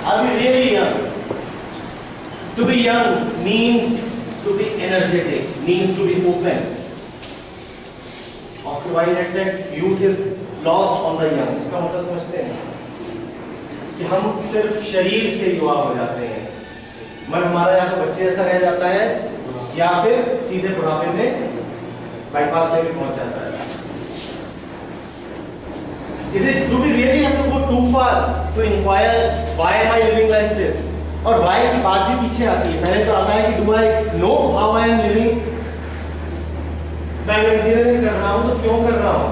Are we really young? To be young means to be energetic, means to be open. Oscar Wilde had said, youth is lost on the young. इसका मतलब समझते हैं कि हम सिर्फ शरीर से युवा हो जाते हैं, मन हमारा या तो बच्चे जैसा रह जाता है या फिर सीधे बुढ़ापे में बाईपास लेके पहुंच जाता है. Is it, do we really have to go too far to inquire why am I living like this? और why की बात भी पीछे आती है. पहले तो आता है कि do I know how I am living? मैं अगर इंजीनियरिंग कर रहा हूँ तो क्यों कर रहा हूँ?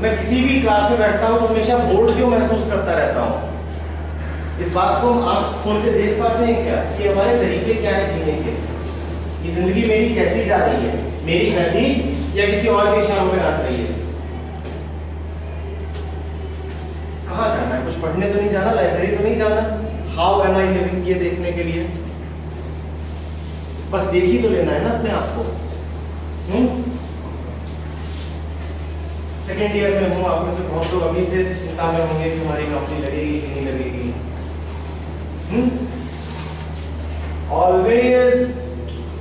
मैं किसी भी क्लास में बैठता हूँ तो हमेशा बोर्ड क्यों महसूस करता रहता हूँ? इस बात को हम आँख खोल के देख पाते हैं क्या कि हमारे तरीके क्या है जीने के? ये जिंदगी मेरी कैसी जा रही है? मेरी हड्डी या किसी और के इशारों पे नाच रही है? कहाँ जाना है? कुछ पढ़ने तो नहीं जाना, लाइब्रेरी तो नहीं जाना. हाउ एम आई लिविंग ये देखने के लिए बस देख ही तो लेना है ना अपने आप को. सेकेंड ईयर में हूँ, आप में से बहुत लोग अभी से चिंता में होंगे कि हमारी नौकरी लगेगी कि नहीं लगेगी. Always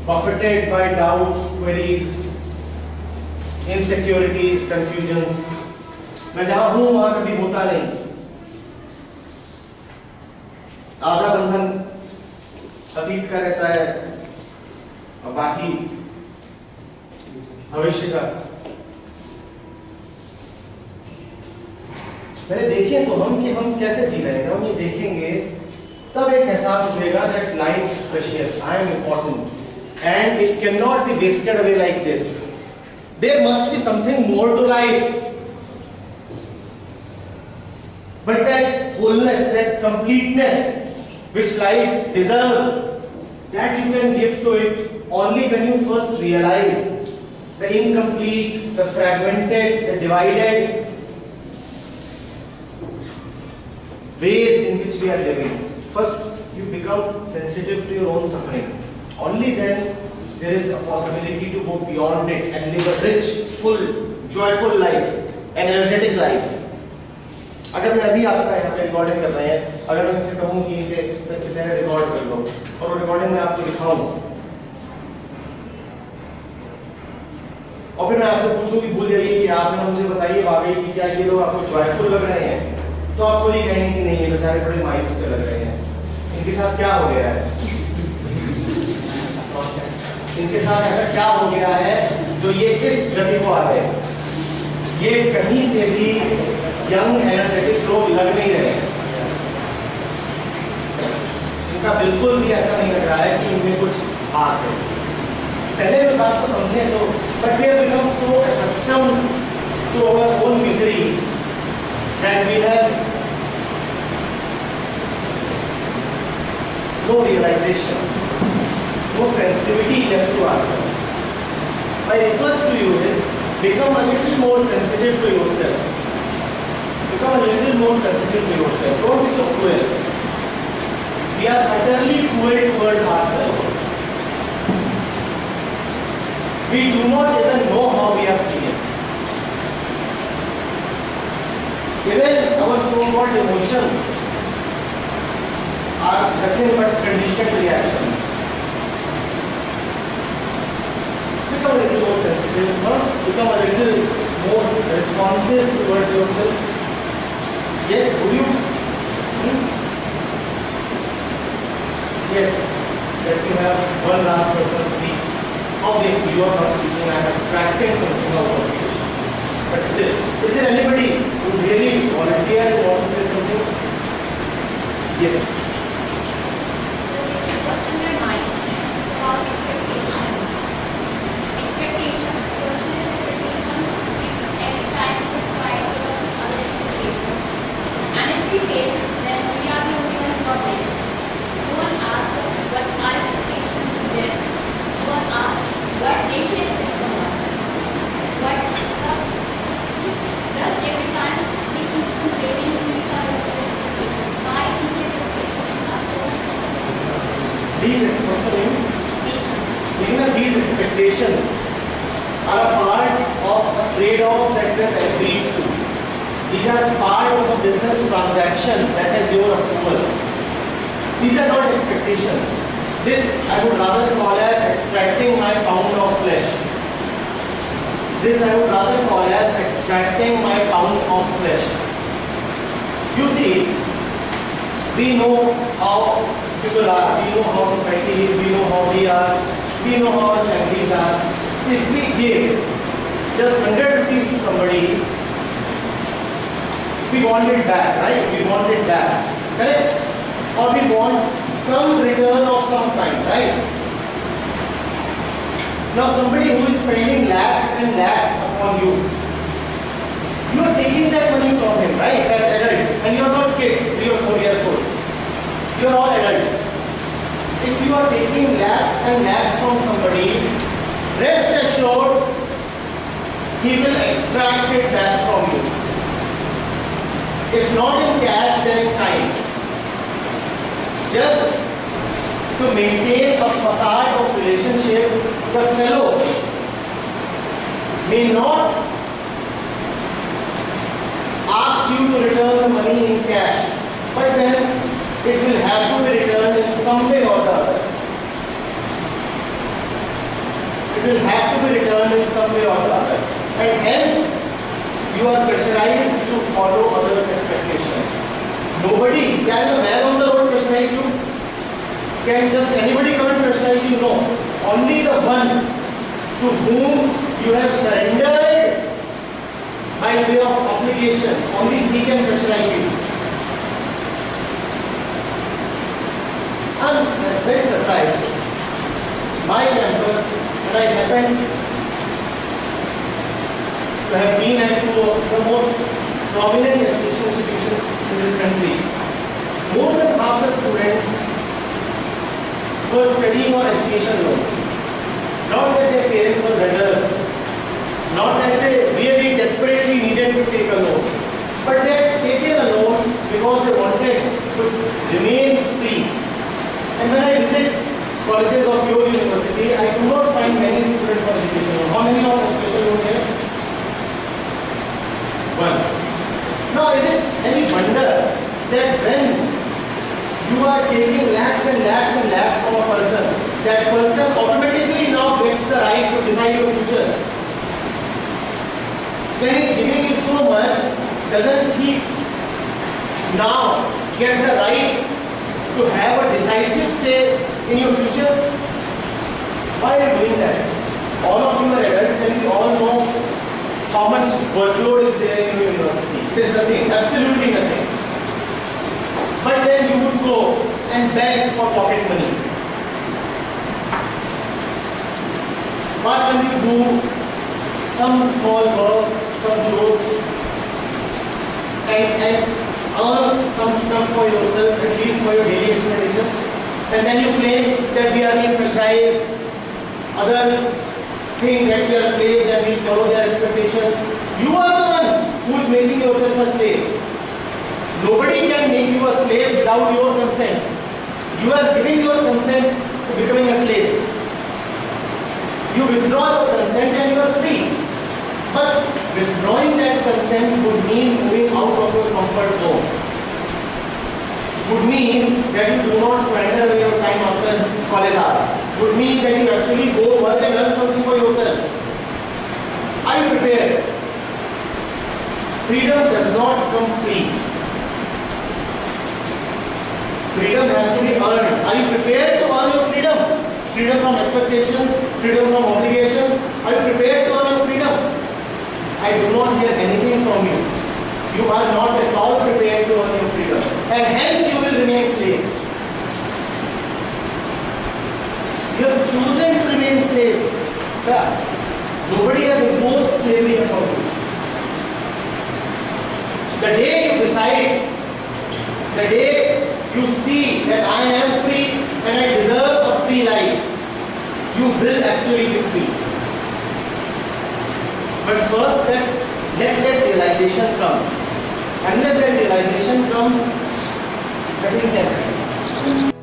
buffeted by doubts, queries, insecurities, confusions. मैं जहां हूं वहां कभी होता नहीं. आधा बंधन अतीत का रहता है और बाकी भविष्य का. पहले देखिए तो हम कि हम कैसे जी रहे हैं. जब हम ये देखेंगे तब एक एहसास होगा that life is precious, I am important, and it cannot be wasted away like this. There must be something more to life. But that wholeness, that completeness which life deserves, that you can give to it only when you first realize the incomplete, the fragmented, the divided ways in which we are living. First, you become sensitive to your own suffering. Only then there is a possibility to go beyond it and live a rich, full, joyful life, an energetic life. अगर मैं अभी आपका यहाँ पे recording कर रहे हैं, अगर मैं इनसे कहूँ कि इनके बेचारे रिकॉर्ड कर लो और वो रिकॉर्डिंग में आपको दिखाऊं और फिर मैं आपसे पूछूं कि भूल जाइए कि आपने मुझे बताइए वाकई कि क्या ये लोग आपको जॉयफुल लग रहे हैं, तो आपको ये कहेंगे कि नहीं, ये बेचारे बड़े मायूस से लग रहे हैं. इनके साथ क्या हो गया है? इनके साथ ऐसा क्या हो गया है जो ये इस गति को आ गए? ये कहीं से भी यंग एनर्जेटिक लोग लग नहीं रहे. इनका बिल्कुल भी ऐसा नहीं लग रहा है कि इनमें कुछ बात है. पहले इस बात को समझें तो, but we have become so accustomed to our own misery that we have no realization, no sensitivity left to ourselves. My request to you is become a little more sensitive to yourself. Become a little more sensitive to yourself. Don't be so cruel. We are utterly cruel towards ourselves. We do not even know how we are feeling. Even our so-called emotions are nothing but conditioned reactions. Become a little more sensitive, become a little more responsive towards yourself. Yes, would you? Yes, let me have one last person speak. Obviously, you are not speaking, I am extracting something out of you. But still, is there anybody who really volunteer and want to say something? Yes. So, there's a question in mind. It's about expectations. Expectations, personal expectations, we every time just try to learn other expectations. And if we fail, then we are the only ones who are failing. No one asks us what's our expectations with them. No one asks what they should expect from us. But just every time we keep on failing to meet our expectations. Why these expectations are so difficult? These expectations are a part of a trade-off that we have agreed to. These are part of a business transaction that has your approval. These are not expectations. This I would rather call as extracting my pound of flesh. This I would rather call as extracting my pound of flesh. You see, we know how people are, we know how society is, we know how we are, we know how our families are. If we give just 100 rupees to somebody, we want it back, right? We want it back, correct? Or we want some return of some kind, right? Now somebody who is spending lakhs and lakhs upon you, you are taking that money from him, right? As adults, and you are not kids, 3 or 4 years old. You are all adults. If you are taking lakhs and lakhs from somebody, rest assured, he will extract it back from you. If not in cash, then in time. Just to maintain a facade of relationship, the fellow may not ask you to return the money in cash, but then it will have to be returned in some way or the other. It will have to be returned in some way or the other. And hence, you are pressurized to follow others' expectations. Nobody, can a man on the road pressurize you? Can just anybody come and pressurize you? No. Only the one to whom you have surrendered by way of obligations, only he can pressurize you. I'm very surprised. My campus, and I happened to have been at two of the most prominent education institutions in this country. More than half the students were studying on education loan. Not that their parents were beggars, not that they really desperately needed to take a loan, but they had taken a loan because they wanted to remain free. And when I visit colleges of your university, I do not find many students on education loan. How many on education loan here? One. Now, is it any wonder that when you are taking lakhs and lakhs and lakhs from a person, that person automatically now gets the right to decide your future? When he is giving you so much, doesn't he now get the right to have a decisive say in your future? Why are you doing that? All of you are adults and you all know how much workload is there in your university. There is nothing, absolutely nothing. But then you would go and beg for pocket money. Why can't you do some small work, some chores, and earn some stuff for yourself, at least for your daily expenditure? And then you claim that we are being pressurized. Others think that we are slaves and we follow their expectations. You are the one who is making yourself a slave. Nobody can make you a slave without your consent. You are giving your consent to becoming a slave. You withdraw your consent and you are free. But withdrawing that consent would mean moving out of your comfort zone. Would mean that you do not surrender away your time after college hours. Would mean that you actually go work and earn something for yourself. Are you prepared? Freedom does not come free. Freedom has to be earned. Are you prepared to earn your freedom? Freedom from expectations, freedom from obligations. Are you prepared to earn your freedom? I do not hear anything from you. You are not at all prepared to earn your freedom. And hence you will remain slaves. You have chosen to remain slaves. Nobody has imposed slavery upon you. The day you decide, the day you see that I am free and I deserve a free life, you will actually be free. But first, let that realization come. Unless that realization comes, nothing can happen.